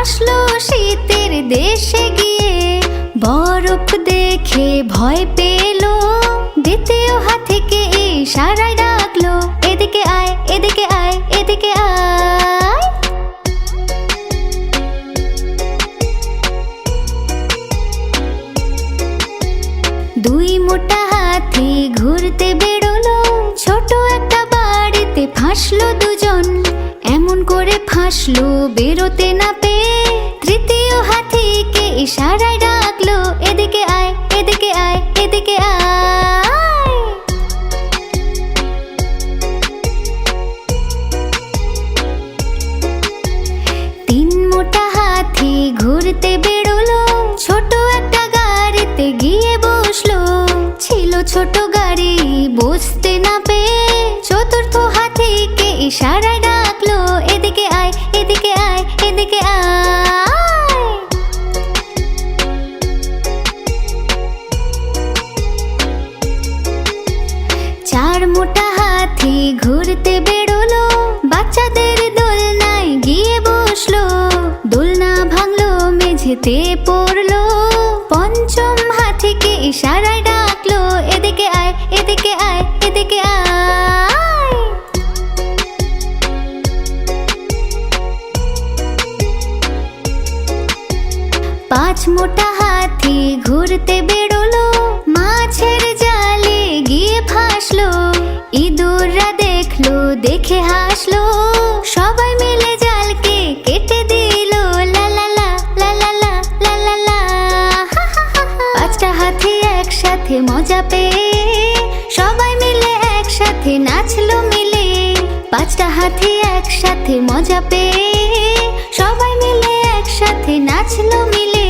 ভাসলো শীতের দেশে গিয়ে, বরফ দেখে ভয় পেল, দ্বিতীয় হাতিকে ইশারায় ডাকলো, এদিকে আয়, এদিকে আয়, এদিকে আয়। দুই মোটা হাতি ঘুরতে বেরোলো, ছোট একটা বাড়িতে ফাঁসলো দুজন, এমন করে ফাঁসলো বেরোতে না পেয়ে, তৃতীয় হাতিকে ইশারায় ডাকলো, এদিকে আয়, এদিকে আয়, এদিকে আয়। তিন মোটা হাতি ঘুরতে বেরোলো, ছোট একটা গাড়িতে গিয়ে বসলো, ছিল ছোট গাড়ি বসতে না পেয়ে, চতুর্থ হাতিকে ইশারায় ডাকলো, এদিকে আয়, এদিকে আয়, এদিকে আয়। চার মোটা হাতি ঘুরতে বেরোলো, বাচ্চাদের দোলনায় গিয়ে বসলো, দোলনা ভাঙলো, মেঝেতে পড়লো, পঞ্চম হাতিকে ইশারায় ডাকলো, এদিকে আয়, এদিকে আয়, এদিকে আয়। পাঁচ মোটা হাতি ঘুরতে বেরোলো, মাছের জালে গিয়ে ফাঁসলো, ইঁদুররা দেখলো, দেখে হাসলো, সবাই মিলে জালকে কেটে দিল, লা লা লা, লা লা লা, লা লা লা। পাঁচটা হাতি একসাথে মজা পেয়ে, সবাই মিলে একসাথে নাচলো মিলে, পাঁচটা হাতি একসাথে মজা পেয়ে, সবাই মিলে একসাথে নাচলো মিলে।